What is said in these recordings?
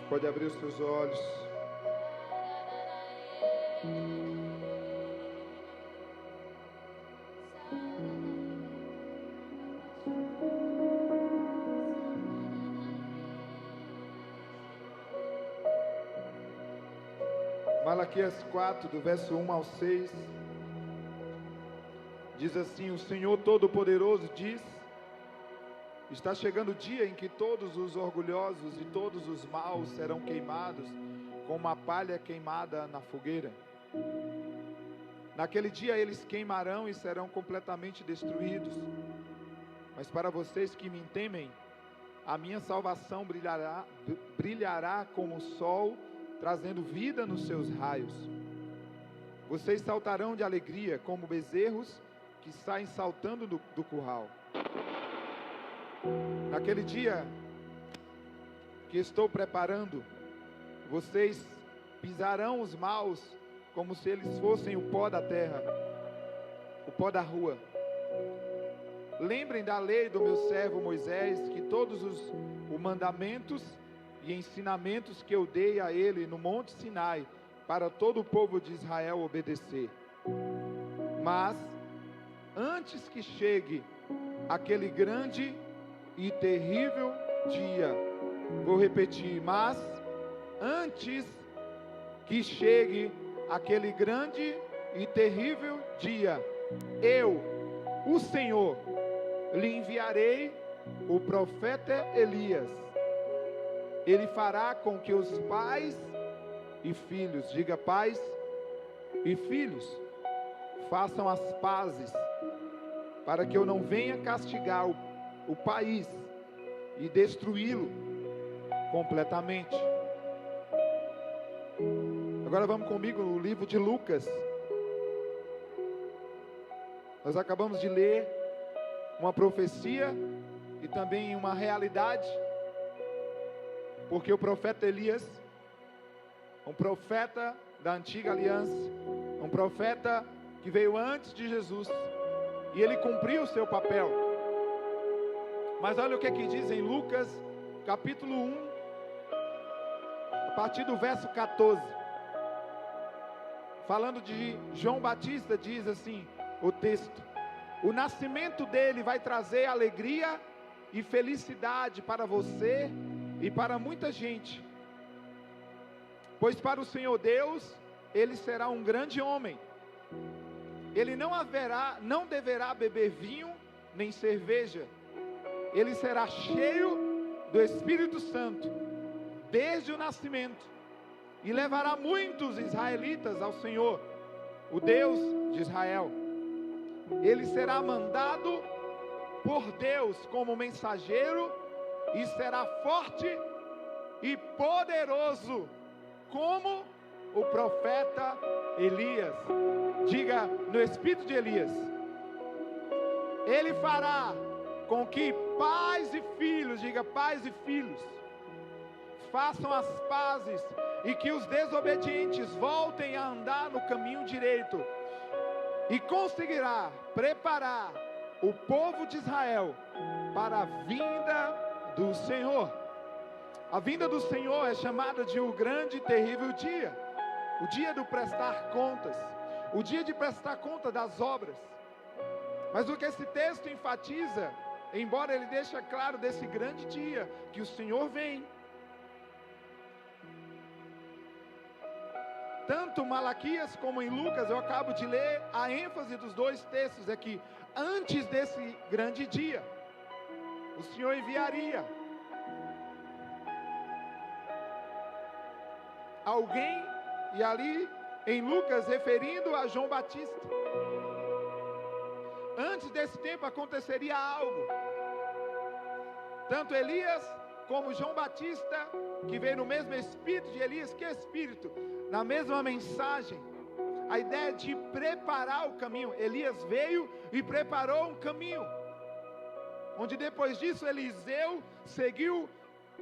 Pode abrir os seus olhos. Malaquias 4, do verso 1 ao 6, diz assim: o Senhor Todo-Poderoso diz: está chegando o dia em que todos os orgulhosos e todos os maus serão queimados como uma palha queimada na fogueira. Naquele dia eles queimarão e serão completamente destruídos. Mas para vocês que me temem, a minha salvação brilhará como o sol, trazendo vida nos seus raios. Vocês saltarão de alegria como bezerros que saem saltando do curral. Naquele dia que estou preparando, vocês pisarão os maus como se eles fossem o pó da terra, o pó da rua. Lembrem da lei do meu servo Moisés, que todos os mandamentos e ensinamentos que eu dei a ele no Monte Sinai, para todo o povo de Israel obedecer. Mas, antes que chegue aquele grande e terrível dia, vou repetir, mas antes que chegue aquele grande e terrível dia, eu, o Senhor, lhe enviarei o profeta Elias. Ele fará com que os pais e filhos, diga pais e filhos, façam as pazes, para que eu não venha castigar o país e destruí-lo completamente. Agora vamos comigo no livro de Lucas. Nós acabamos de ler uma profecia e também uma realidade, porque o profeta Elias, um profeta da antiga aliança, um profeta que veio antes de Jesus, e ele cumpriu o seu papel. Mas olha o que diz em Lucas capítulo 1, a partir do verso 14, falando de João Batista, diz assim o texto: o nascimento dele vai trazer alegria e felicidade para você e para muita gente, pois para o Senhor Deus ele será um grande homem. Ele não deverá beber vinho nem cerveja. Ele será cheio do Espírito Santo desde o nascimento, e levará muitos israelitas ao Senhor, o Deus de Israel. Ele será mandado por Deus como mensageiro, e será forte e poderoso como o profeta Elias. Diga, no espírito de Elias. Ele fará com que pais e filhos, diga pais e filhos, façam as pazes, e que os desobedientes voltem a andar no caminho direito, e conseguirá preparar o povo de Israel para a vinda do Senhor. A vinda do Senhor é chamada de o grande e terrível dia, o dia do prestar contas, o dia de prestar conta das obras. Mas o que esse texto enfatiza, embora ele deixe claro desse grande dia, que o Senhor vem. Tanto Malaquias como em Lucas, eu acabo de ler, a ênfase dos dois textos é que antes desse grande dia, o Senhor enviaria alguém, e ali em Lucas referindo a João Batista. Antes desse tempo aconteceria algo. Tanto Elias como João Batista, que veio no mesmo espírito de Elias, que espírito? Na mesma mensagem, a ideia de preparar o caminho. Elias veio e preparou um caminho, onde depois disso Eliseu seguiu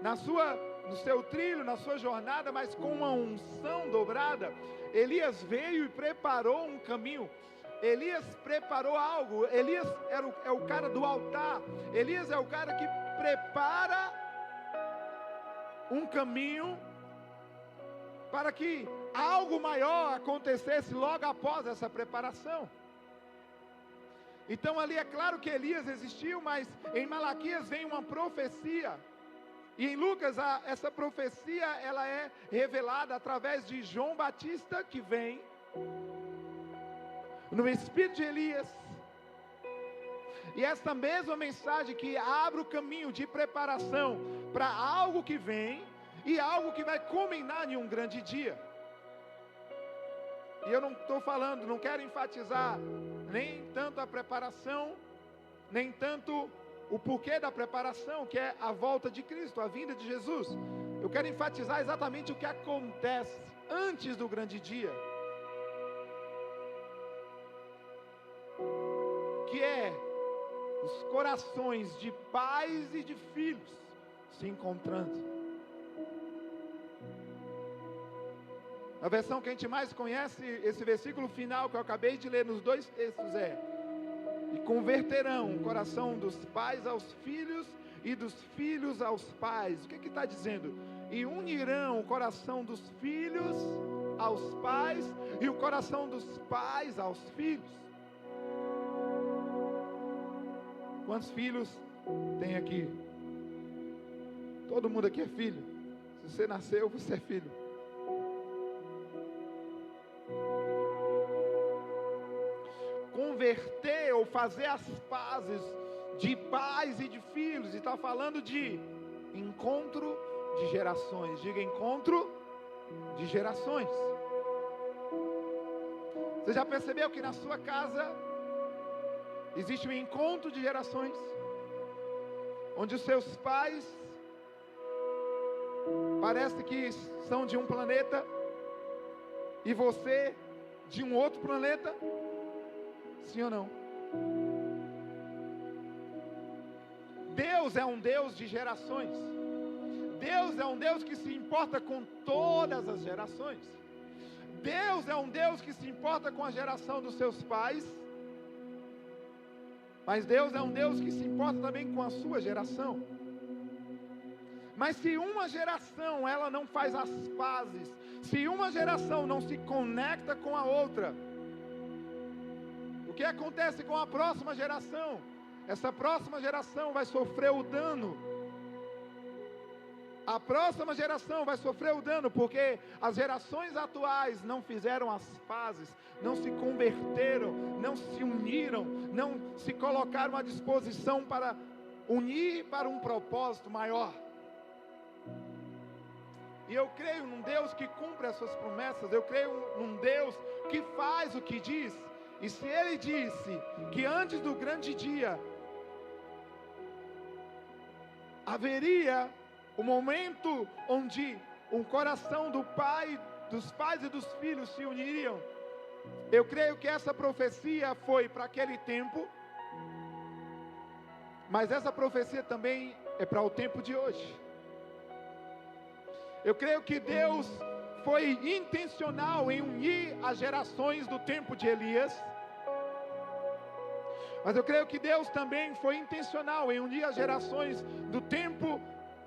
no seu trilho, na sua jornada, mas com uma unção dobrada. Elias veio e preparou um caminho. Elias preparou algo. Elias é o cara do altar. Elias é o cara que prepara um caminho para que algo maior acontecesse logo após essa preparação. Então ali é claro que Elias existiu, mas em Malaquias vem uma profecia. E em Lucas essa profecia ela é revelada através de João Batista, que vem no espírito de Elias. E essa mesma mensagem que abre o caminho de preparação para algo que vem e algo que vai culminar em um grande dia. E eu não estou falando, não quero enfatizar nem tanto a preparação, nem tanto o porquê da preparação, que é a volta de Cristo, a vinda de Jesus. Eu quero enfatizar exatamente o que acontece antes do grande dia, que é os corações de pais e de filhos se encontrando. A versão que a gente mais conhece, esse versículo final que eu acabei de ler nos dois textos é: e converterão o coração dos pais aos filhos e dos filhos aos pais. O que está dizendo? E unirão o coração dos filhos aos pais e o coração dos pais aos filhos. Quantos filhos tem aqui? Todo mundo aqui é filho. Se você nasceu, você é filho. Converter ou fazer as pazes de pais e de filhos. E está falando de encontro de gerações. Diga encontro de gerações. Você já percebeu que na sua casa existe um encontro de gerações? Onde os seus pais parece que são de um planeta e você de um outro planeta? Sim ou não? Deus é um Deus de gerações. Deus é um Deus que se importa com todas as gerações. Deus é um Deus que se importa com a geração dos seus pais. Mas Deus é um Deus que se importa também com a sua geração. Mas se uma geração ela não faz as pazes, se uma geração não se conecta com a outra, o que acontece com a próxima geração? Essa próxima geração vai sofrer o dano. A próxima geração vai sofrer o dano porque as gerações atuais não fizeram as pazes, não se converteram, não se uniram, não se colocaram à disposição para unir para um propósito maior. E eu creio num Deus que cumpre as suas promessas, eu creio num Deus que faz o que diz. E se Ele disse que antes do grande dia haveria o momento onde o coração dos pais e dos filhos se uniriam, eu creio que essa profecia foi para aquele tempo, mas essa profecia também é para o tempo de hoje. Eu creio que Deus foi intencional em unir as gerações do tempo de Elias, mas eu creio que Deus também foi intencional em unir as gerações do tempo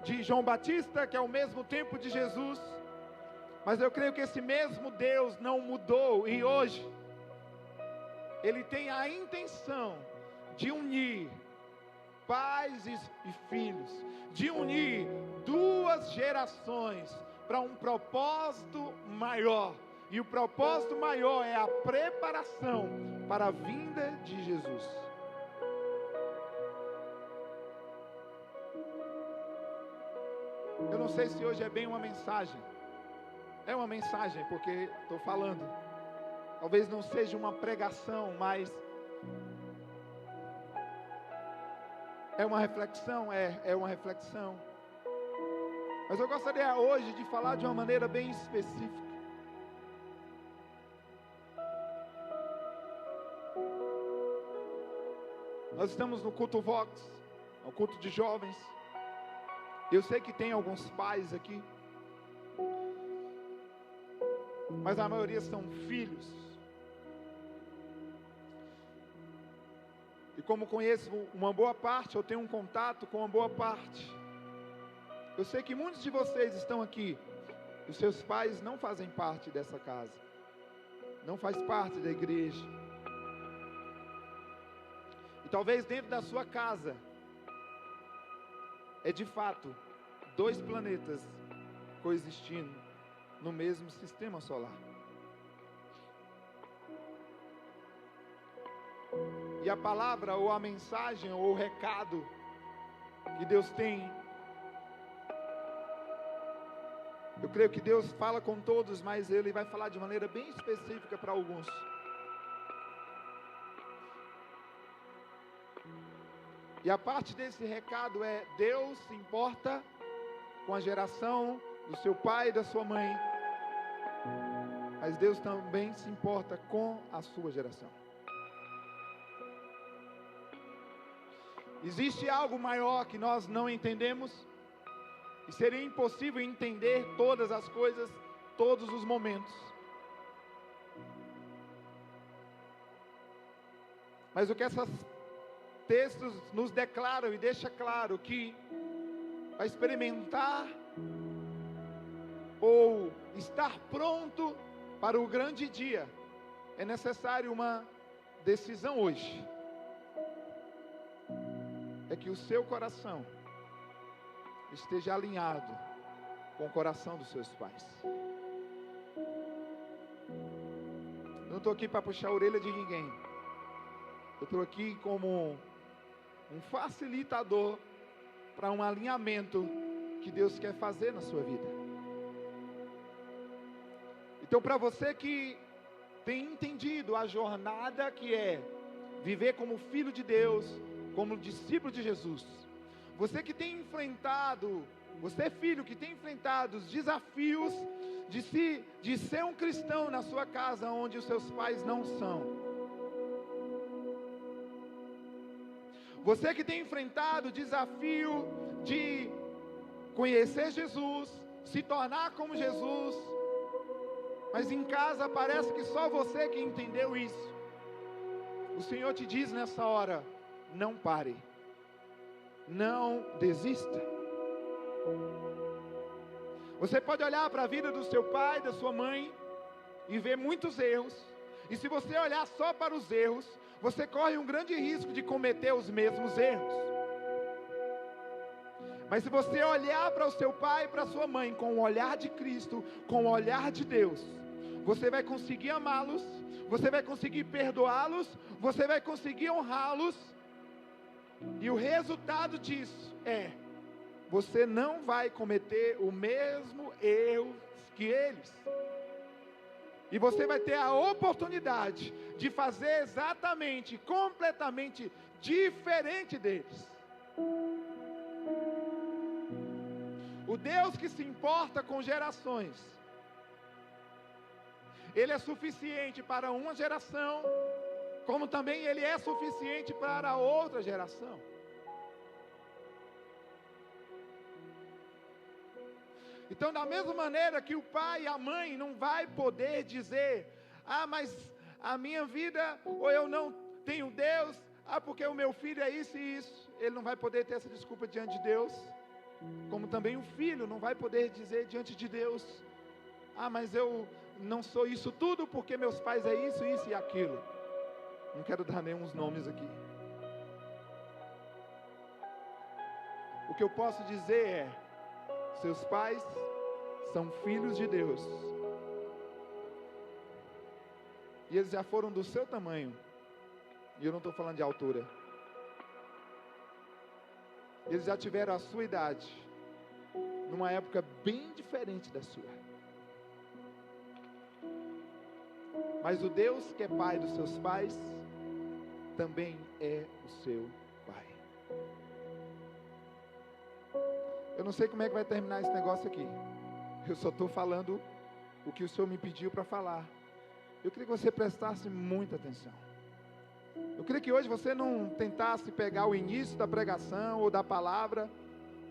de João Batista, que é o mesmo tempo de Jesus. Mas eu creio que esse mesmo Deus não mudou, e hoje Ele tem a intenção de unir pais e filhos, de unir duas gerações para um propósito maior. E o propósito maior é a preparação para a vinda de Jesus. Eu não sei se hoje é bem uma mensagem. É uma mensagem porque estou falando. Talvez não seja uma pregação, mas é uma reflexão, é uma reflexão. Mas eu gostaria hoje de falar de uma maneira bem específica. Nós estamos no culto Vox, no culto de jovens. Eu sei que tem alguns pais aqui, mas a maioria são filhos. E como conheço uma boa parte, eu tenho um contato com uma boa parte. Eu sei que muitos de vocês estão aqui Os seus pais não fazem parte dessa casa, não faz parte da igreja. E talvez dentro da sua casa, é de fato, 2 planetas coexistindo no mesmo sistema solar. E a palavra, ou a mensagem, ou o recado que Deus tem, eu creio que Deus fala com todos, mas Ele vai falar de maneira bem específica para alguns. E a parte desse recado é: Deus se importa com a geração do seu pai e da sua mãe, mas Deus também se importa com a sua geração. Existe algo maior que nós não entendemos, e seria impossível entender todas as coisas, todos os momentos. Mas o que esses textos nos declaram e deixa claro que para experimentar ou estar pronto para o grande dia, é necessário uma decisão hoje. É que o seu coração esteja alinhado com o coração dos seus pais. Eu não estou aqui para puxar a orelha de ninguém. Eu estou aqui como um facilitador para um alinhamento que Deus quer fazer na sua vida. Então, para você que tem entendido a jornada que é viver como filho de Deus, como discípulo de Jesus, você que tem enfrentado, você filho que tem enfrentado os desafios de ser um cristão na sua casa onde os seus pais não são, você que tem enfrentado o desafio de conhecer Jesus, se tornar como Jesus, mas em casa parece que só você que entendeu isso, o Senhor te diz nessa hora: não pare, não desista. Você pode olhar para a vida do seu pai, da sua mãe, e ver muitos erros, e se você olhar só para os erros, você corre um grande risco de cometer os mesmos erros. Mas se você olhar para o seu pai e para a sua mãe com o olhar de Cristo, com o olhar de Deus, você vai conseguir amá-los, você vai conseguir perdoá-los, você vai conseguir honrá-los. E o resultado disso é: você não vai cometer o mesmo erro que eles. E você vai ter a oportunidade de fazer exatamente, completamente diferente deles. O Deus que se importa com gerações, Ele é suficiente para uma geração, como também Ele é suficiente para outra geração. Então, da mesma maneira que o pai e a mãe não vai poder dizer: ah, mas a minha vida, ou eu não tenho Deus, porque o meu filho é isso e isso. Ele não vai poder ter essa desculpa diante de Deus. Como também o filho não vai poder dizer diante de Deus: ah, mas eu não sou isso tudo porque meus pais é isso, isso e aquilo. Não quero dar nenhum nomes aqui. O que eu posso dizer é: seus pais são filhos de Deus, e eles já foram do seu tamanho, e eu não estou falando de altura. Eles já tiveram a sua idade, numa época bem diferente da sua. Mas o Deus que é pai dos seus pais, também é o seu pai. Eu não sei como é que vai terminar esse negócio aqui. Eu só estou falando o que o Senhor me pediu para falar. Eu queria que você prestasse muita atenção. Eu queria que hoje você não tentasse pegar o início da pregação ou da palavra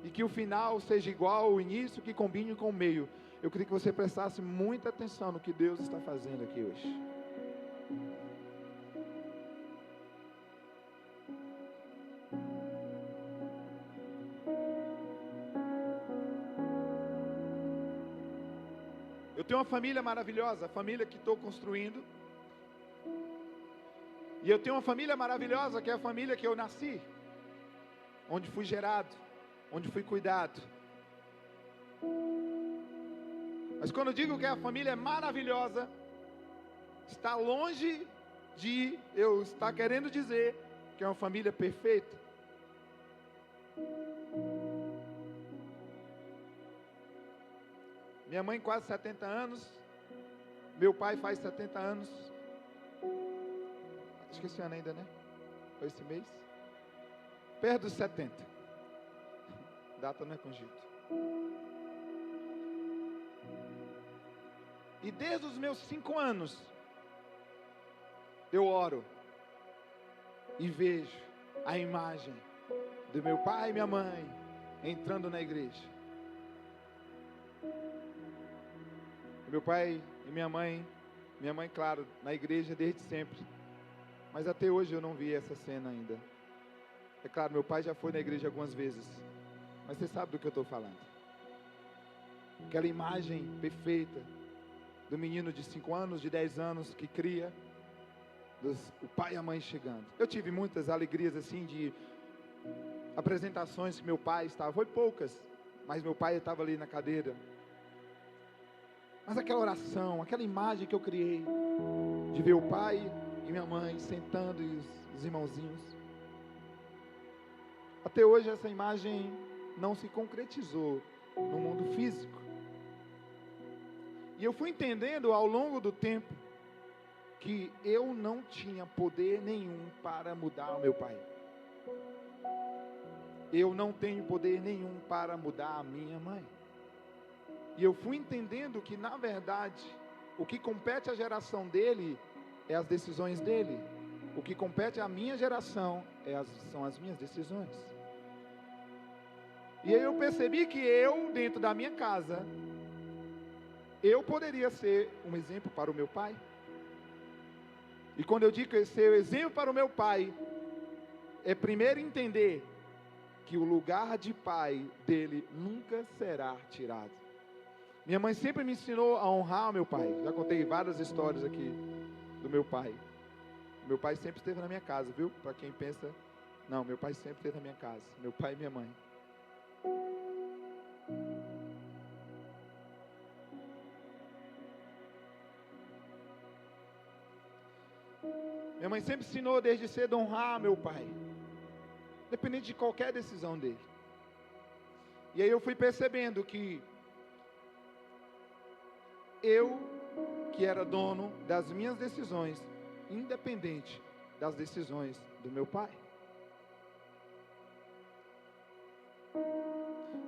e que o final seja igual ao início, que combine com o meio. Eu queria que você prestasse muita atenção no que Deus está fazendo aqui hoje. Eu tenho uma família maravilhosa, a família que estou construindo. E eu tenho uma família maravilhosa, que é a família que eu nasci, onde fui gerado, onde fui cuidado. Mas quando eu digo que a família é maravilhosa, está longe de eu estar querendo dizer que é uma família perfeita. Minha mãe quase 70 anos, meu pai faz 70 anos, acho que esse ano ainda, né? Foi esse mês? Perto dos 70. Data não é com jeito. E desde os meus 5 anos, eu oro e vejo a imagem do meu pai e minha mãe entrando na igreja. Meu pai e minha mãe, claro, na igreja desde sempre. Mas até hoje eu não vi essa cena ainda. É claro, meu pai já foi na igreja algumas vezes, mas você sabe do que eu estou falando. Aquela imagem perfeita do menino de 5 anos, de 10 anos, que cria, o pai e a mãe chegando. Eu tive muitas alegrias assim de apresentações que meu pai estava, foi poucas, mas meu pai estava ali na cadeira. Mas aquela oração, aquela imagem que eu criei, de ver o pai e minha mãe sentando e os irmãozinhos. Até hoje essa imagem não se concretizou no mundo físico. E eu fui entendendo ao longo do tempo que eu não tinha poder nenhum para mudar o meu pai. Eu não tenho poder nenhum para mudar a minha mãe. E eu fui entendendo que, na verdade, o que compete à geração dele é as decisões dele. O que compete à minha geração são as minhas decisões. E aí eu percebi que eu, dentro da minha casa, eu poderia ser um exemplo para o meu pai. E quando eu digo ser um exemplo para o meu pai, é primeiro entender que o lugar de pai dele nunca será tirado. Minha mãe sempre me ensinou a honrar o meu pai. Já contei várias histórias aqui do meu pai. Meu pai sempre esteve na minha casa, viu? Para quem pensa, não, meu pai sempre esteve na minha casa. Meu pai e minha mãe. Minha mãe sempre ensinou desde cedo a honrar meu pai, independente de qualquer decisão dele. E aí eu fui percebendo que eu, que era dono das minhas decisões, independente das decisões do meu pai.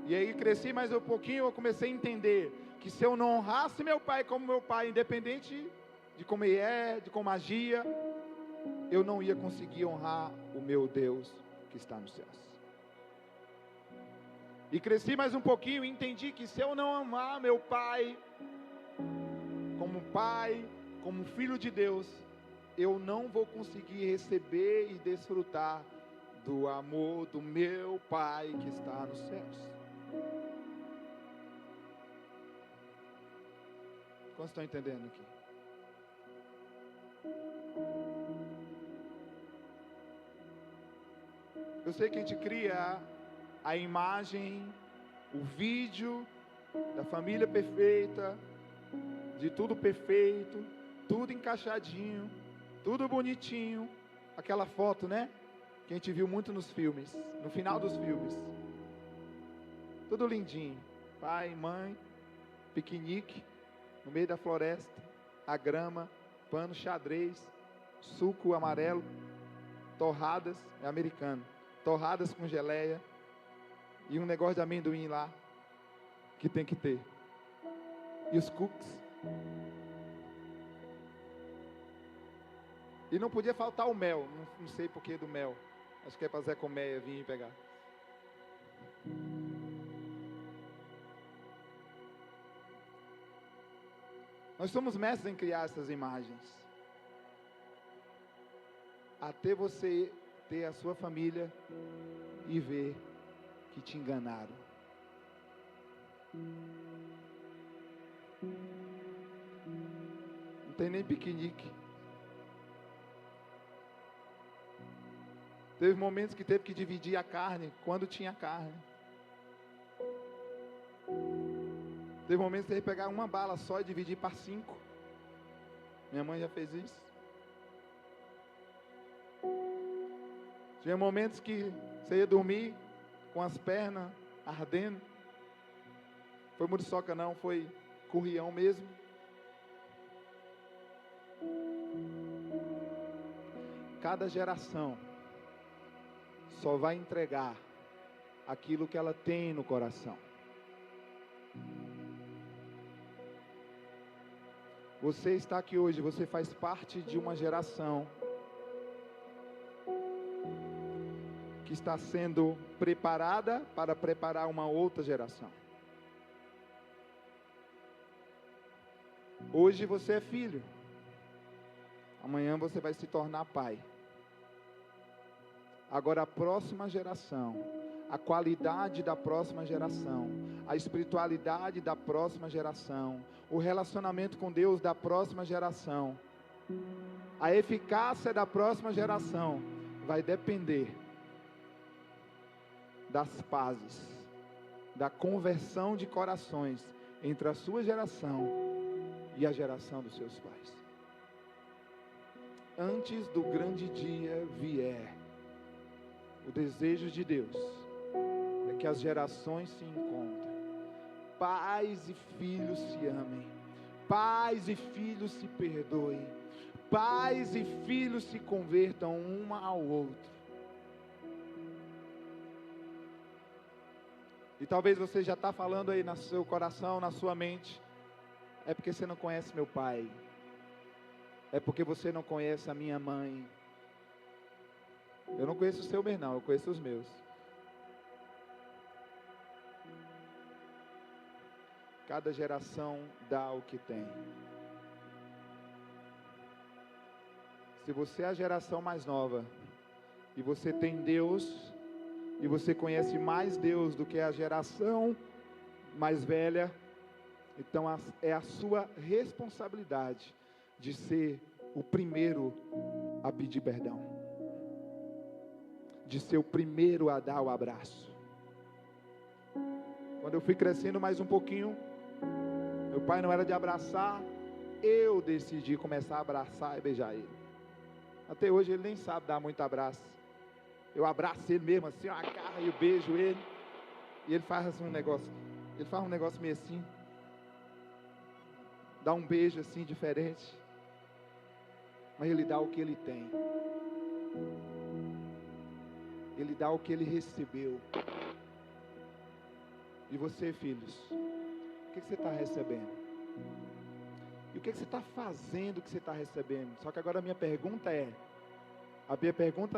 E aí cresci mais um pouquinho, eu comecei a entender que se eu não honrasse meu pai como meu pai, independente de como ele é, de como agia, eu não ia conseguir honrar o meu Deus que está nos céus. E cresci mais um pouquinho e entendi que se eu não amar meu pai, como filho de Deus, eu não vou conseguir receber e desfrutar do amor do meu pai que está nos céus. Quantos estão entendendo aqui? Eu sei que a gente cria a imagem, o vídeo da família perfeita, de tudo perfeito, tudo encaixadinho, tudo bonitinho. Aquela foto, né? Que a gente viu muito nos filmes, no final dos filmes. Tudo lindinho. Pai, mãe, piquenique, no meio da floresta, a grama, pano xadrez, suco amarelo, torradas, é americano, torradas com geleia e um negócio de amendoim lá, que tem que ter. E os cookies. E não podia faltar o mel, não sei porquê do mel. Acho que é para Zé Colmeia vir e pegar. Nós somos mestres em criar essas imagens. Até você ter a sua família e ver que te enganaram. tem nem piquenique. Teve momentos que teve que dividir a carne, quando tinha carne. Teve momentos que teve que pegar uma bala só e dividir para 5. Minha mãe já fez isso. Tinha momentos que você ia dormir com as pernas ardendo. Foi muriçoca não, foi currião mesmo. Cada geração só vai entregar aquilo que ela tem no coração. Você está aqui hoje, você faz parte de uma geração que está sendo preparada para preparar uma outra geração. Hoje você é filho, amanhã você vai se tornar pai. Agora a próxima geração, a qualidade da próxima geração, a espiritualidade da próxima geração, o relacionamento com Deus da próxima geração, a eficácia da próxima geração vai depender das pazes, da conversão de corações entre a sua geração e a geração dos seus pais. Antes do grande dia vier, o desejo de Deus é que as gerações se encontrem, pais e filhos se amem, pais e filhos se perdoem, pais e filhos se convertam um ao outro. E talvez você já está falando aí no seu coração, na sua mente, é porque você não conhece meu pai, é porque você não conhece a minha mãe. Eu não conheço o seu mesmo não, eu conheço os meus. Cada geração dá o que tem. Se você é a geração mais nova, e você tem Deus, e você conhece mais Deus do que a geração mais velha, então é a sua responsabilidade de ser o primeiro a pedir perdão, de ser o primeiro a dar o abraço. Quando eu fui crescendo mais um pouquinho, meu pai não era de abraçar, eu decidi começar a abraçar e beijar ele. Até hoje ele nem sabe dar muito abraço. Eu abraço ele mesmo assim, eu agarro e eu beijo ele. E ele faz assim um negócio meio assim. Dá um beijo assim diferente. Mas ele dá o que ele tem. Ele dá o que ele recebeu. E você, filhos, o que você está recebendo? E o que você está fazendo que você está recebendo? Só que agora a minha pergunta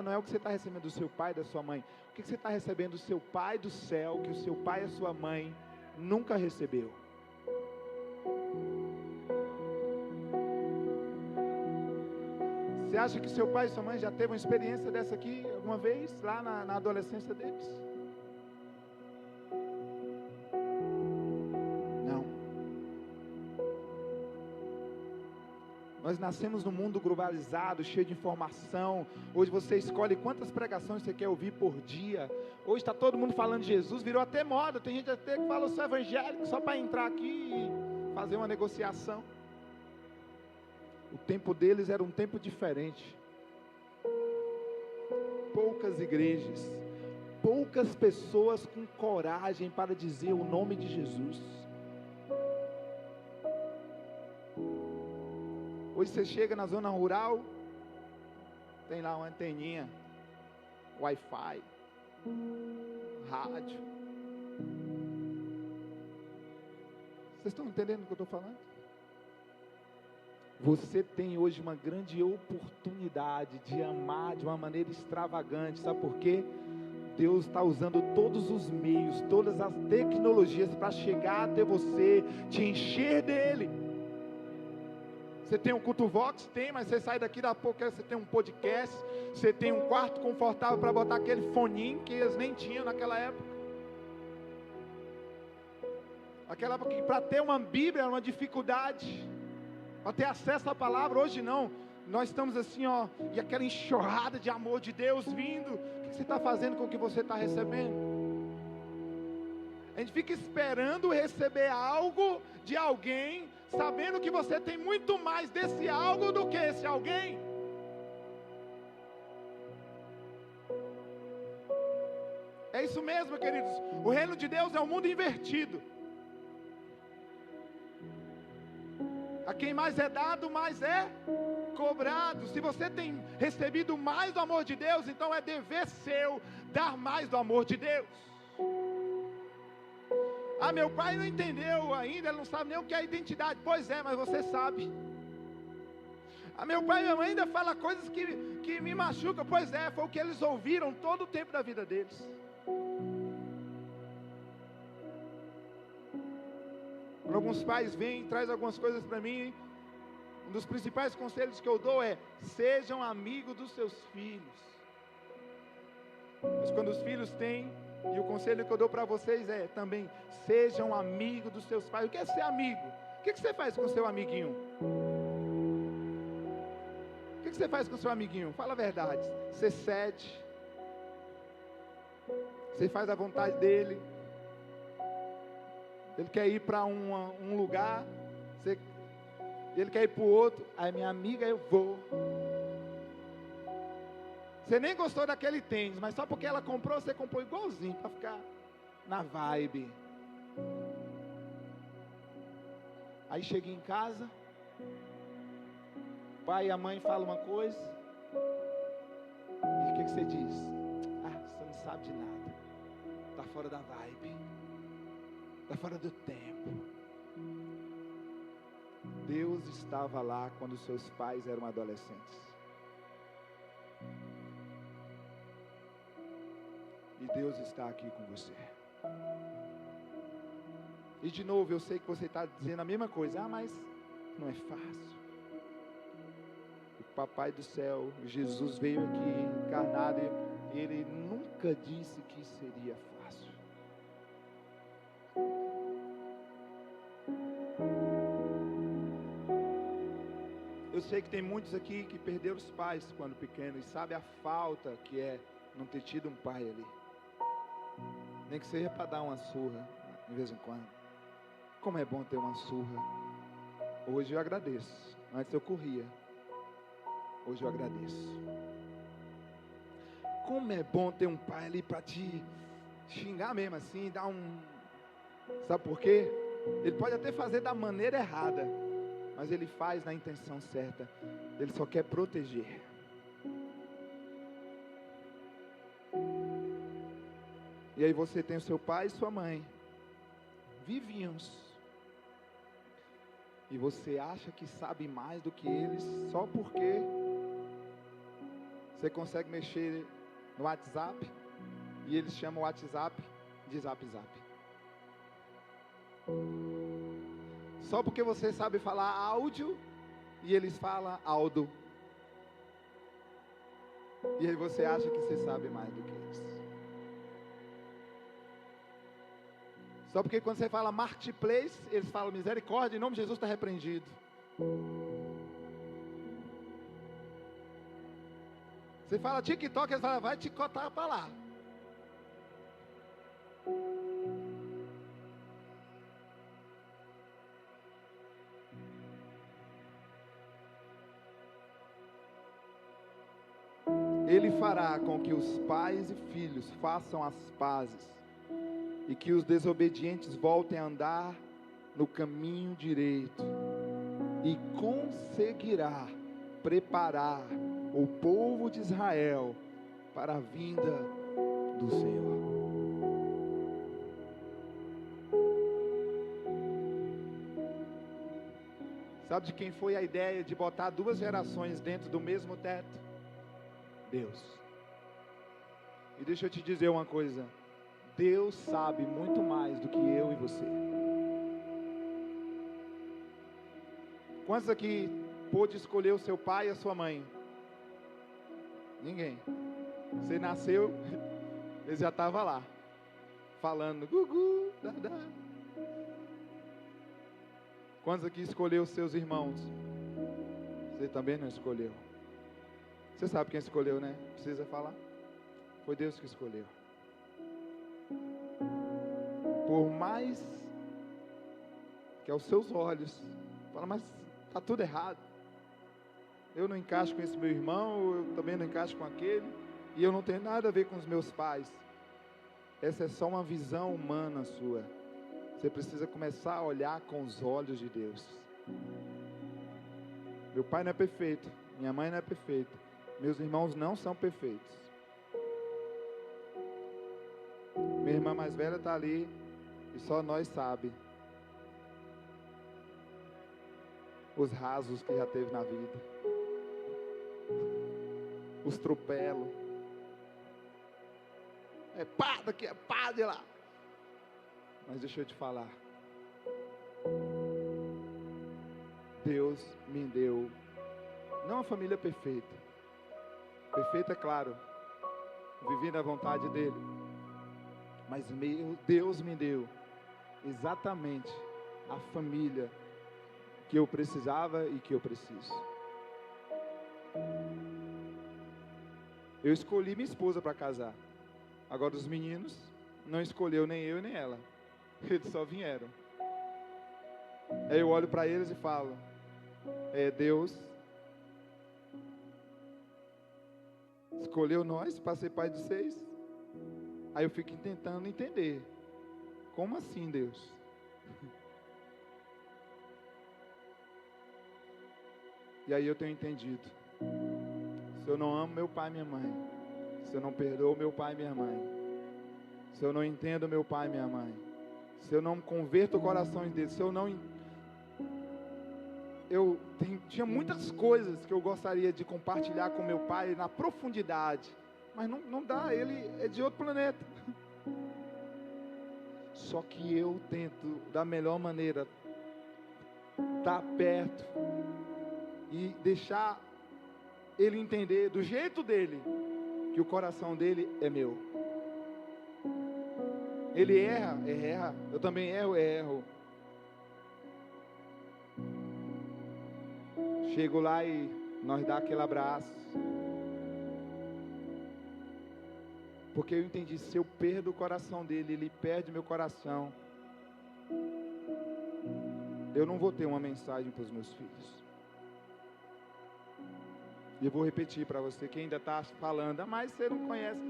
não é o que você está recebendo do seu pai e da sua mãe. O que você está recebendo do seu pai do céu, que o seu pai e a sua mãe nunca recebeu? Você acha que seu pai e sua mãe já teve uma experiência dessa aqui alguma vez, lá na adolescência deles? Não. Nós nascemos num mundo globalizado, cheio de informação. Hoje você escolhe quantas pregações você quer ouvir por dia. Hoje está todo mundo falando de Jesus, virou até moda. Tem gente até que fala, eu sou evangélico, só para entrar aqui e fazer uma negociação. O tempo deles era um tempo diferente. Poucas igrejas, poucas pessoas com coragem para dizer o nome de Jesus. Hoje você chega na zona rural, tem lá uma anteninha, Wi-Fi, rádio. Vocês estão entendendo o que eu estou falando? Você tem hoje uma grande oportunidade de amar de uma maneira extravagante. Sabe por quê? Deus está usando todos os meios, todas as tecnologias para chegar até você, te encher dele. Você tem um culto Vox? Tem, mas você sai daqui da pouco, você tem um podcast, você tem um quarto confortável para botar aquele foninho que eles nem tinham naquela época. Aquela época que para ter uma Bíblia era uma dificuldade. para ter acesso à palavra. Hoje não, nós estamos assim, ó, e aquela enxurrada de amor de Deus vindo. O que você está fazendo com o que você está recebendo? A gente fica esperando receber algo de alguém, sabendo que você tem muito mais desse algo do que esse alguém. É isso mesmo, queridos. O reino de Deus é um mundo invertido. A quem mais é dado, mais é cobrado. Se você tem recebido mais do amor de Deus, então é dever seu dar mais do amor de Deus. Ah, meu pai não entendeu ainda, ele não sabe nem o que é identidade. Pois é, mas você sabe. Ah, meu pai e minha mãe ainda falam coisas que me machucam. Pois é, foi o que eles ouviram todo o tempo da vida deles. Quando alguns pais vêm e trazem algumas coisas para mim, um dos principais conselhos que eu dou é: sejam amigos dos seus filhos. Mas quando os filhos têm, e o conselho que eu dou para vocês é também: sejam amigos dos seus pais. O que é ser amigo? O que você faz com o seu amiguinho? O que você faz com o seu amiguinho? Fala a verdade. Você cede, você faz a vontade dele. Ele quer ir para um lugar, ele quer ir para o outro. Aí, minha amiga, eu vou. Você nem gostou daquele tênis, mas só porque ela comprou, você comprou igualzinho, para ficar na vibe. Aí chega em casa, o pai e a mãe falam uma coisa, e o que você diz? Ah, você não sabe de nada, está fora da vibe, está fora do tempo. Deus estava lá quando seus pais eram adolescentes. E Deus está aqui com você. E de novo, eu sei que você está dizendo a mesma coisa. Ah, mas não é fácil. O Papai do céu, Jesus, veio aqui encarnado, e Ele nunca disse que seria fácil. Eu sei que tem muitos aqui que perderam os pais quando pequenos e sabem a falta que é não ter tido um pai ali. Nem que seja para dar uma surra de vez em quando. Como é bom ter uma surra. Hoje eu agradeço. Antes eu corria. Hoje eu agradeço. Como é bom ter um pai ali para te xingar mesmo assim, dar um... Sabe por quê? Ele pode até fazer da maneira errada, mas ele faz na intenção certa. Ele só quer proteger. E aí você tem o seu pai e sua mãe, vivinhos, e você acha que sabe mais do que eles, só porque você consegue mexer no WhatsApp, e eles chamam o WhatsApp de Zap Zap. Só porque você sabe falar áudio, e eles falam Aldo. E aí você acha que você sabe mais do que eles. Só porque quando você fala marketplace, eles falam misericórdia, em nome de Jesus está repreendido. Você fala TikTok, eles falam, vai te cotar para lá. Ele fará com que os pais e filhos façam as pazes, e que os desobedientes voltem a andar no caminho direito, e conseguirá preparar o povo de Israel para a vinda do Senhor. Sabe de quem foi a ideia de botar duas gerações dentro do mesmo teto? Deus. E deixa eu te dizer uma coisa: Deus sabe muito mais do que eu e você. Quantos aqui pôde escolher o seu pai e a sua mãe? Ninguém. Você nasceu, ele já estava lá, falando gugu, dadá. Quantos aqui escolheu os seus irmãos? Você também não escolheu. Você sabe quem escolheu, né? Precisa falar? Foi Deus que escolheu. Por mais que aos seus olhos, fala, mas está tudo errado. Eu não encaixo com esse meu irmão, eu também não encaixo com aquele, e eu não tenho nada a ver com os meus pais. Essa é só uma visão humana sua. Você precisa começar a olhar com os olhos de Deus. Meu pai não é perfeito, minha mãe não é perfeita, meus irmãos não são perfeitos. Minha irmã mais velha está ali e só nós sabe os rasos que já teve na vida, os tropelos. É pá daqui, é pá de lá. Mas deixa eu te falar. Deus me deu, não uma família perfeita. Perfeita, é claro, vivendo a vontade dEle. Mas Deus me deu exatamente a família que eu precisava e que eu preciso. Eu escolhi minha esposa para casar. Agora os meninos não escolheu nem eu nem ela. Eles só vieram. Aí eu olho para eles e falo, Deus escolheu nós para ser pai de vocês. Aí eu fico tentando entender. Como assim, Deus? E aí eu tenho entendido. Se eu não amo meu pai e minha mãe, se eu não perdoo meu pai e minha mãe, se eu não entendo meu pai e minha mãe, se eu não converto o coração deles, se eu não... tinha muitas coisas que eu gostaria de compartilhar com meu pai na profundidade, mas não dá, ele é de outro planeta. Só que eu tento da melhor maneira estar perto e deixar ele entender do jeito dele que o coração dele é meu. Ele erra, eu também erro. Chego lá e nós dá aquele abraço. Porque eu entendi, se eu perdo o coração dele, ele perde meu coração, eu não vou ter uma mensagem para os meus filhos. E eu vou repetir para você que ainda está falando, mas você não conhece.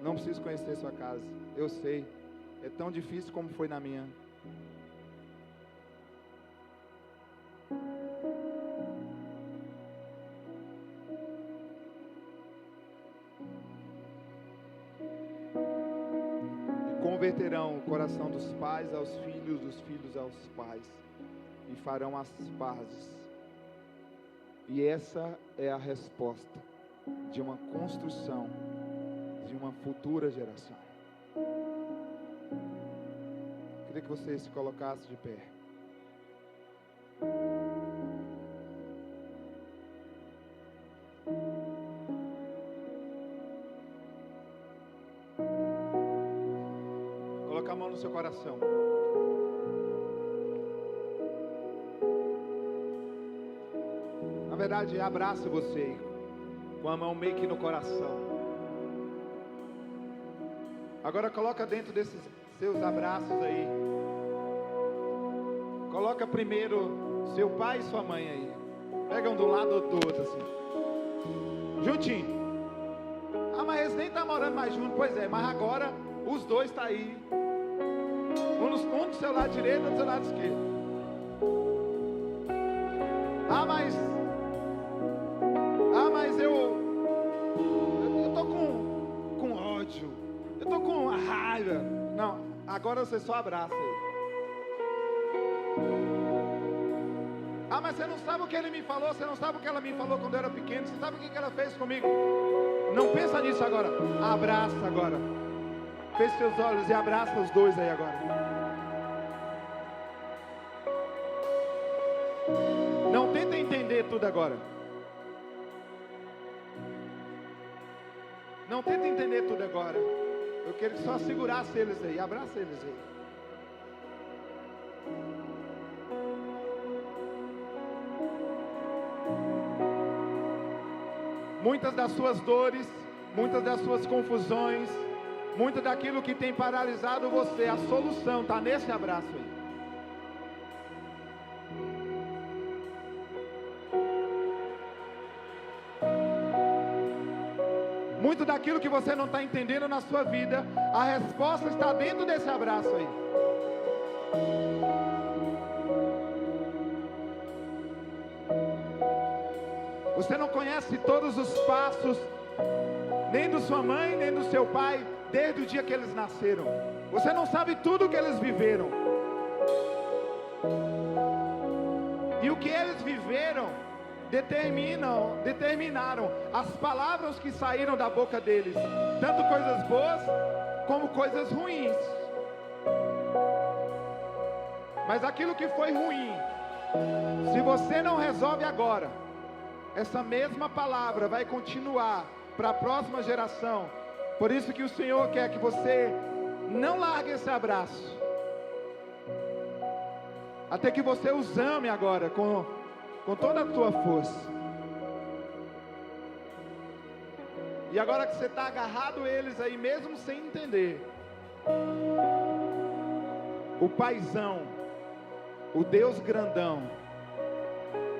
Não preciso conhecer a sua casa, eu sei. É tão difícil como foi na minha. E converterão o coração dos pais aos filhos, dos filhos aos pais, e farão as pazes. E essa é a resposta de uma construção de uma futura geração. Queria que você se colocasse de pé. Coloca a mão no seu coração. Na verdade, abraça você com a mão meio que no coração. Agora coloca dentro desses seus abraços aí. Coloca primeiro seu pai e sua mãe aí. Pega um do lado ou do outro assim. Juntinho. Ah, mas eles nem estão morando mais juntos. Pois é, mas agora os dois estão aí. Um do seu lado direito e outro do seu lado esquerdo. Ah, mas eu tô com ódio. Eu tô com raiva. Não, agora você só abraça ele. Ah, mas você não sabe o que ele me falou, você não sabe o que ela me falou quando eu era pequeno, você sabe o que ela fez comigo? Não pensa nisso agora. Abraça agora. Feche seus olhos e abraça os dois aí agora. Não tenta entender tudo agora. Não tenta entender tudo agora. Eu quero que só segurasse eles aí. Abraça eles aí. muitas das suas dores, muitas das suas confusões, muito daquilo que tem paralisado você, a solução está nesse abraço aí. Muito daquilo que você não está entendendo na sua vida, a resposta está dentro desse abraço aí. Você não conhece todos os passos, nem da sua mãe, nem do seu pai, desde o dia que eles nasceram. Você não sabe tudo que eles viveram. E o que eles viveram determinaram as palavras que saíram da boca deles, tanto coisas boas como coisas ruins. Mas aquilo que foi ruim, se você não resolve agora, essa mesma palavra vai continuar para a próxima geração. Por isso que o Senhor quer que você não largue esse abraço, até que você os ame agora com toda a tua força. E agora que você está agarrado eles aí, mesmo sem entender, o paizão, o Deus grandão,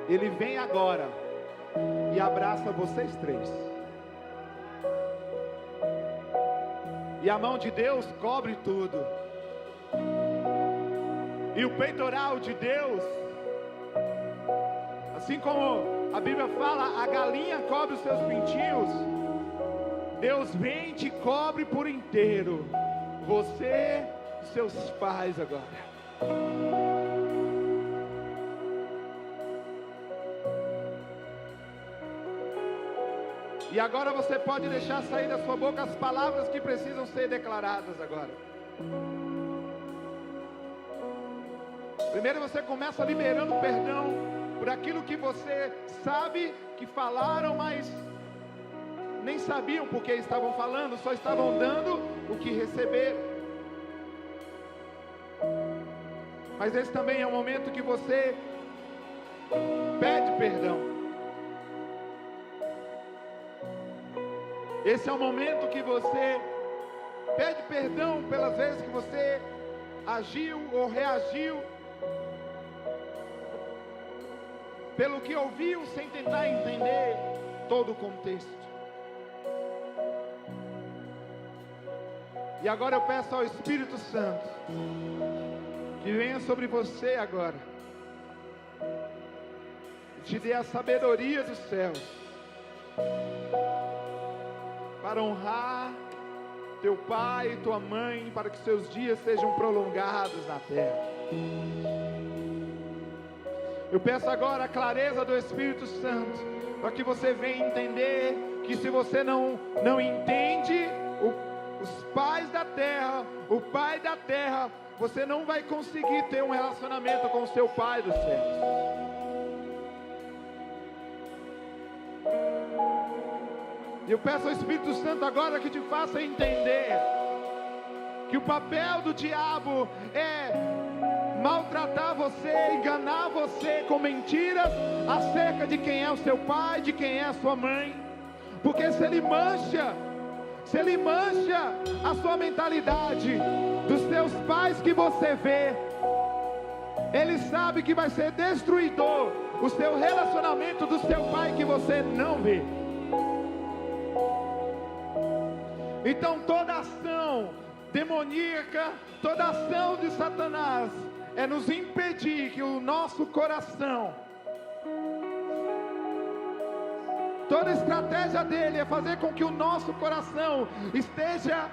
Ele vem agora e abraça vocês três. E a mão de Deus cobre tudo. E o peitoral de Deus, assim como a Bíblia fala, a galinha cobre os seus pintinhos, Deus vem e te cobre por inteiro. Você e seus pais agora. E agora você pode deixar sair da sua boca as palavras que precisam ser declaradas agora. Primeiro você começa liberando perdão por aquilo que você sabe que falaram, mas nem sabiam porque estavam falando, só estavam dando o que receberam. Mas esse também é o momento que você pede perdão. Esse é o momento que você pede perdão pelas vezes que você agiu ou reagiu, pelo que ouviu sem tentar entender todo o contexto. E agora eu peço ao Espírito Santo que venha sobre você agora e te dê a sabedoria dos céus para honrar teu pai e tua mãe, para que seus dias sejam prolongados na terra. Eu peço agora a clareza do Espírito Santo, para que você venha entender que se você não entende os pais da terra, o pai da terra, você não vai conseguir ter um relacionamento com o seu pai dos céus. E eu peço ao Espírito Santo agora que te faça entender que o papel do diabo é maltratar você, enganar você com mentiras acerca de quem é o seu pai, de quem é a sua mãe. Porque se ele mancha a sua mentalidade dos seus pais que você vê, ele sabe que vai ser destruidor o seu relacionamento do seu pai que você não vê. Então toda ação demoníaca, toda ação de Satanás é nos impedir que o nosso coração, toda estratégia dele é fazer com que o nosso coração esteja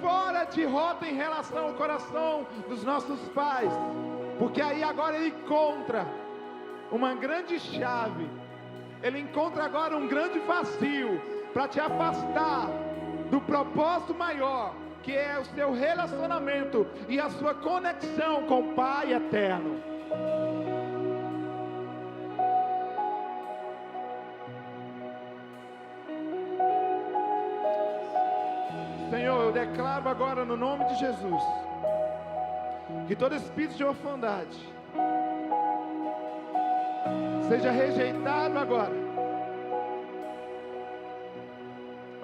fora de rota em relação ao coração dos nossos pais, porque aí agora ele encontra uma grande chave, ele encontra agora um grande vazio para te afastar do propósito maior, que é o seu relacionamento e a sua conexão com o Pai eterno. Senhor, eu declaro agora no nome de Jesus, que todo espírito de orfandade seja rejeitado agora.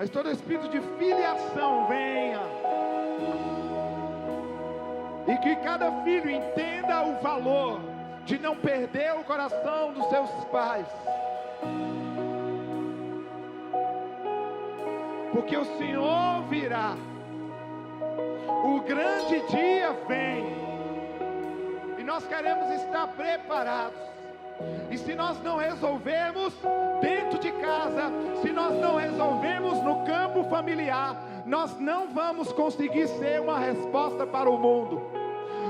Mas todo espírito de filiação venha. E que cada filho entenda o valor de não perder o coração dos seus pais. Porque o Senhor virá. O grande dia vem. E nós queremos estar preparados. E se nós não resolvermos dentro de casa, se nós não resolvermos no campo familiar, nós não vamos conseguir ser uma resposta para o mundo.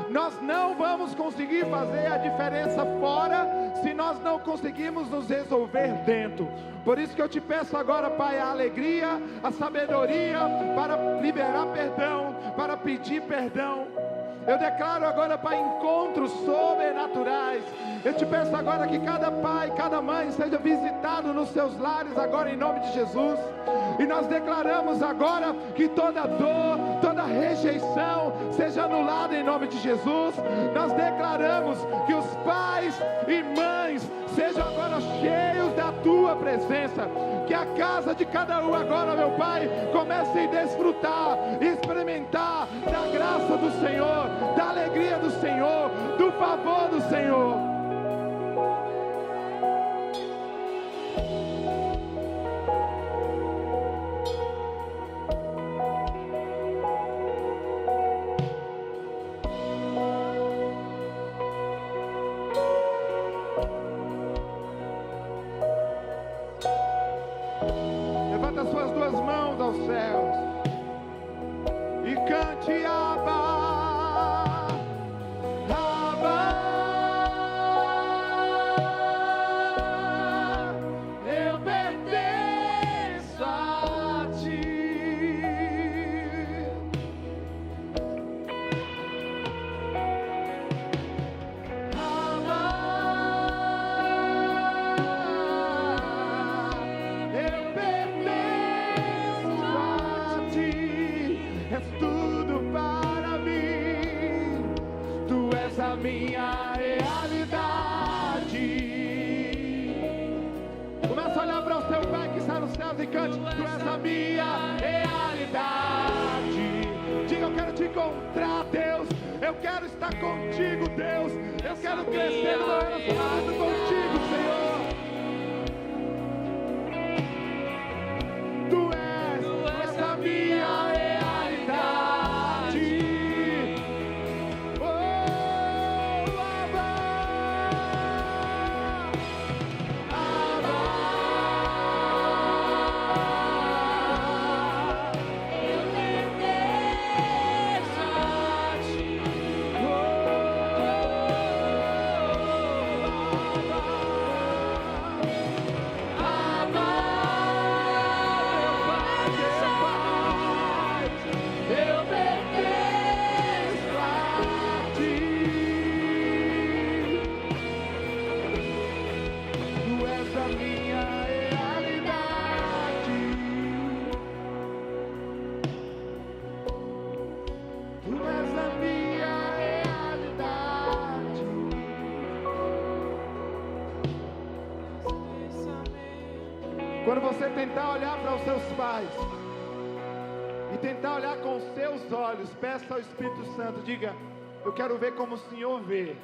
Nós não vamos conseguir fazer a diferença fora, se nós não conseguirmos nos resolver dentro. Por isso que eu te peço agora, Pai, a alegria, a sabedoria para liberar perdão, para pedir perdão. Eu declaro agora, Pai, encontros sobrenaturais. Eu te peço agora que cada pai, cada mãe seja visitado nos seus lares agora em nome de Jesus. E nós declaramos agora que toda dor, toda rejeição seja anulada em nome de Jesus. Nós declaramos que os pais e mães sejam agora cheios da Tua presença. Que a casa de cada um agora, meu Pai, comece a desfrutar, experimentar da graça do Senhor, da alegria do Senhor, do favor do Senhor. Levanta suas duas mãos aos céus e cante Abba. Minha realidade. Começa a olhar para o seu Pai que está nos céus e cante: Tu és a minha realidade. Diga: eu quero te encontrar, Deus. Eu quero estar contigo, Deus. Eu quero crescer no meu relacionamento contigo, Senhor. Tu és a minha realidade. Quando você tentar olhar para os seus pais e tentar olhar com os seus olhos, peça ao Espírito Santo, diga: eu quero ver como o Senhor vê.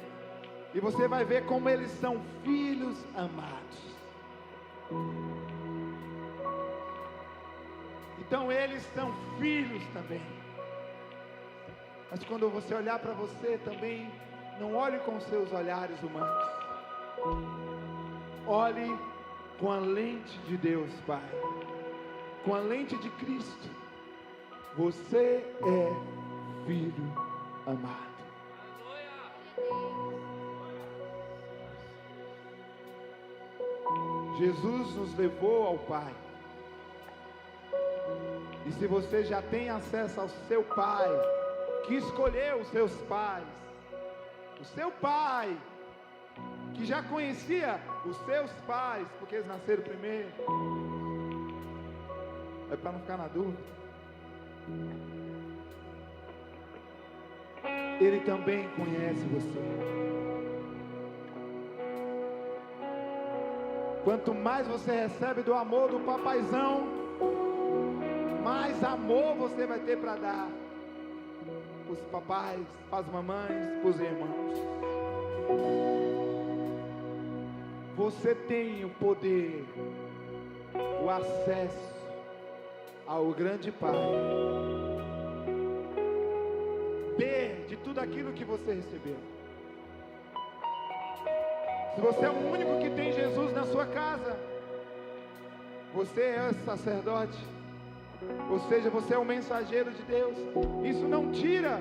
E você vai ver como eles são filhos amados. Então eles são filhos também. Mas quando você olhar para você também, não olhe com os seus olhares humanos. Olhe com a lente de Deus, Pai, com a lente de Cristo. Você é filho amado. Jesus nos levou ao Pai. E se você já tem acesso ao seu Pai, que escolheu os seus pais, o seu Pai, que já conhecia os seus pais, porque eles nasceram primeiro, é para não ficar na dúvida. Ele também conhece você. Quanto mais você recebe do amor do papaizão, mais amor você vai ter para dar para os papais, para as mamães, para os irmãos. Você tem o poder, o acesso ao grande Pai. Dê de tudo aquilo que você recebeu. Se você é o único que tem Jesus na sua casa, você é sacerdote, ou seja, você é o mensageiro de Deus. Isso não tira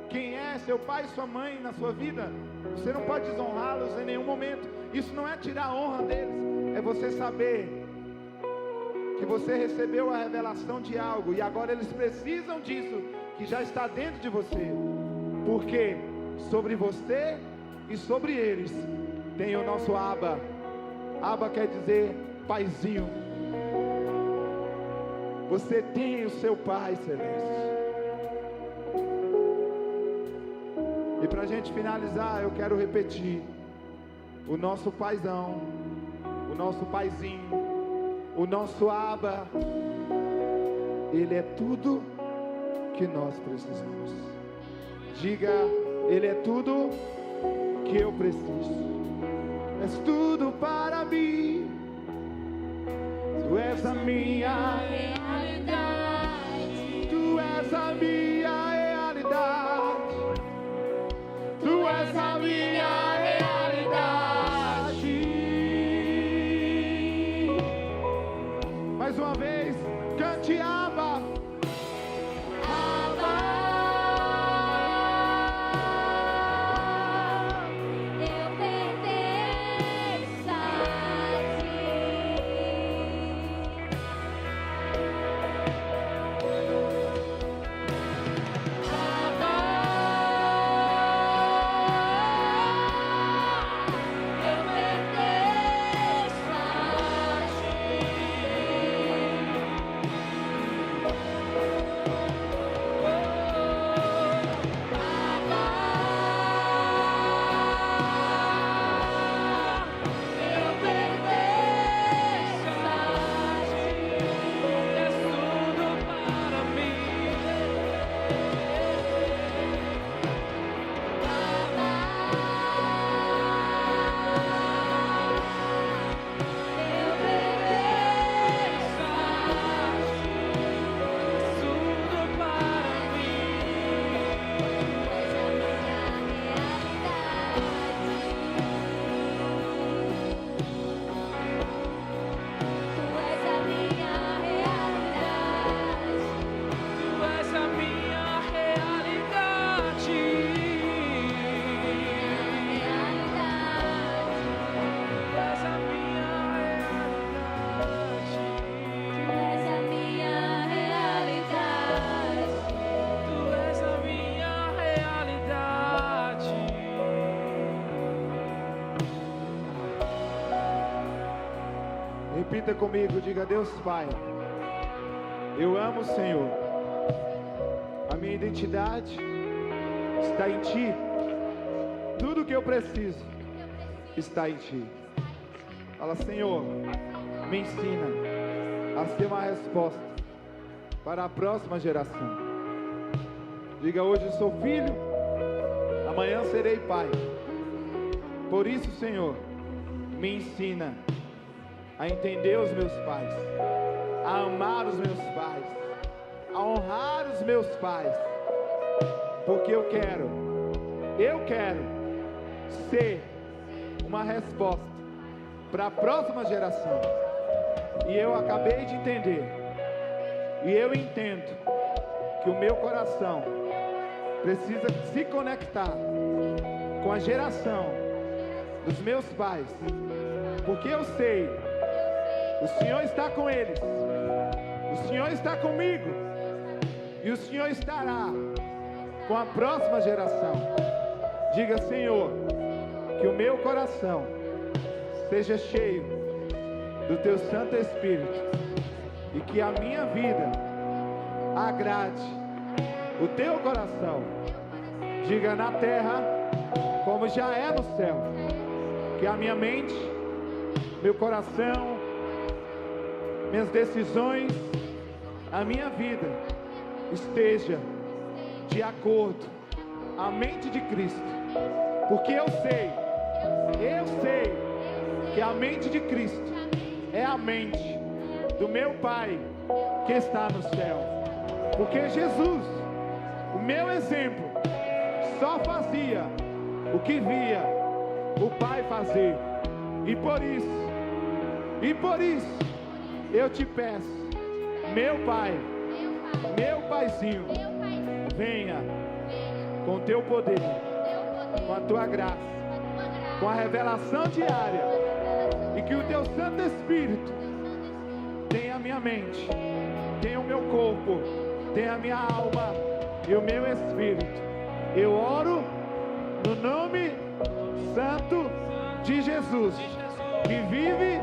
quem é seu pai e sua mãe na sua vida. Você não pode desonrá-los em nenhum momento. Isso não é tirar a honra deles, é você saber que você recebeu a revelação de algo e agora eles precisam disso que já está dentro de você, porque sobre você e sobre eles tem o nosso Abba. Abba quer dizer paizinho. Você tem o seu Pai celeste. E para a gente finalizar, eu quero repetir: o nosso paizão, o nosso paizinho, o nosso Abba, Ele é tudo que nós precisamos. Diga: Ele é tudo que eu preciso. És tudo para mim. Tu és a minha realidade. Tu és a minha realidade. Tu és a minha realidade. Mais uma vez, cante Abba. Repita comigo, diga: Deus Pai, eu amo o Senhor. A minha identidade está em Ti. Tudo que eu preciso está em Ti. Fala: Senhor, me ensina a ser uma resposta para a próxima geração. Diga: hoje eu sou filho, amanhã serei pai. Por isso, Senhor, me ensina a entender os meus pais, a amar os meus pais, a honrar os meus pais, porque eu quero ser uma resposta para a próxima geração. E eu acabei de entender, e eu entendo que o meu coração precisa se conectar com a geração dos meus pais, porque eu sei, o Senhor está com eles, o Senhor está comigo, e o Senhor estará com a próxima geração. Diga: Senhor, que o meu coração seja cheio do Teu Santo Espírito, e que a minha vida agrade o Teu coração. Diga: na terra como já é no céu. Que a minha mente, meu coração, minhas decisões a minha vida esteja de acordo à mente de Cristo, porque eu sei que a mente de Cristo é a mente do meu Pai que está no céu, porque Jesus, o meu exemplo, só fazia o que via o Pai fazer, e por isso eu te peço, meu Pai, meu Paizinho, venha com teu poder, com a tua graça, com a revelação diária, e que o teu Santo Espírito tenha a minha mente, tenha o meu corpo, tenha a minha alma e o meu espírito. Eu oro no nome santo de Jesus, que vive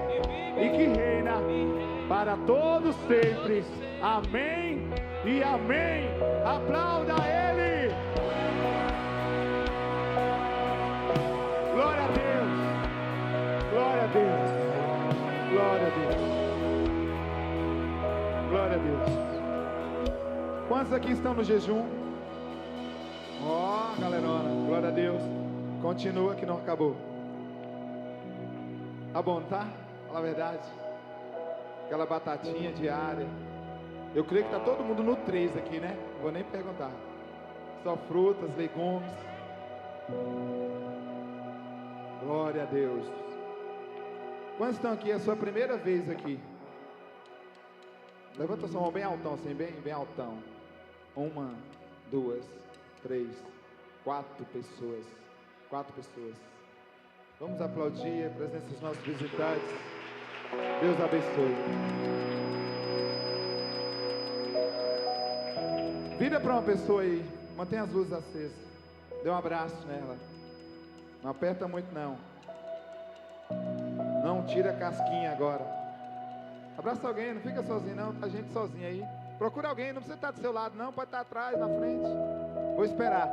e que reina para todos sempre. Amém e amém. Aplauda Ele. Glória a Deus. Glória a Deus. Glória a Deus. Glória a Deus. Quantos aqui estão no jejum? Ó, galerona. Glória a Deus. Continua que não acabou. Tá bom, tá? Fala a verdade. Aquela batatinha diária. Eu creio que tá todo mundo no 3 aqui, né? Não vou nem perguntar. Só frutas, legumes. Glória a Deus. Quantos estão aqui? É a sua primeira vez aqui. Levanta a sua mão bem altão, assim, bem altão. 1, 2, 3, 4 pessoas. 4 pessoas. Vamos aplaudir a presença dos nossos visitantes. Deus abençoe. Vira para uma pessoa aí. Mantenha as luzes acesas. Dê um abraço nela. Não aperta muito não. Não tira a casquinha agora. Abraça alguém, não fica sozinho não. Tá gente sozinha aí. Procura alguém, não precisa estar do seu lado não. Pode estar atrás, na frente. Vou esperar.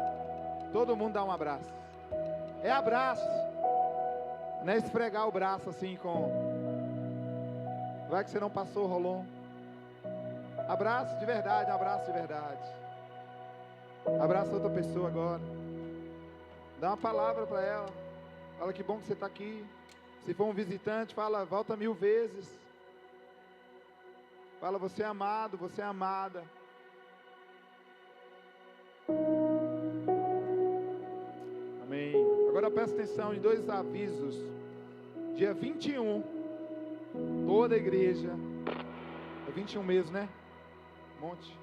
Todo mundo dá um abraço. É abraço. Não é esfregar o braço assim com... Vai que você não passou o rolon. Abraço de verdade, um abraço de verdade. Abraça outra pessoa agora. Dá uma palavra para ela. Fala que bom que você está aqui. Se for um visitante, fala, volta 1000 vezes. Fala, você é amado, você é amada. Amém. Agora presta atenção em 2 avisos. Dia 21, toda a igreja. É 21 mesmo, né? Monte.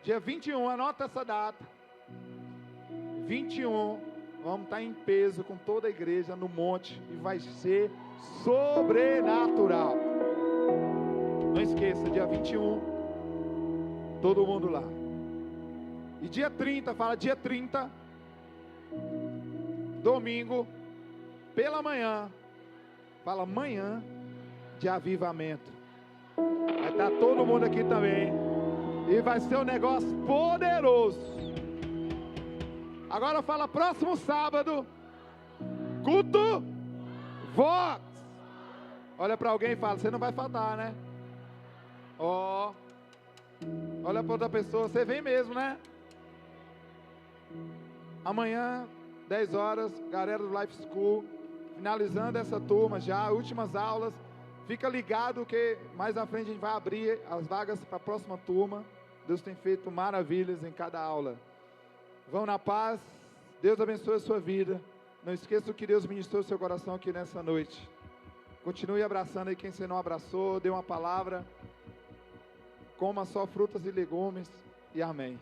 Dia 21, anota essa data. 21, vamos estar em peso com toda a igreja no monte. E vai ser sobrenatural. Não esqueça, dia 21, todo mundo lá. E dia 30, fala dia 30, domingo, pela manhã, fala manhã de avivamento. Vai estar todo mundo aqui também. E vai ser um negócio poderoso. Agora fala próximo sábado, culto Vox. Olha para alguém e fala, você não vai faltar, né? Ó, olha para outra pessoa, você vem mesmo, né? Amanhã, 10 horas, galera do Life School, finalizando essa turma já, últimas aulas. Fica ligado que mais à frente a gente vai abrir as vagas para a próxima turma. Deus tem feito maravilhas em cada aula. Vão na paz, Deus abençoe a sua vida. Não esqueça o que Deus ministrou no seu coração aqui nessa noite. Continue abraçando aí quem você não abraçou, dê uma palavra. Coma só frutas e legumes e amém.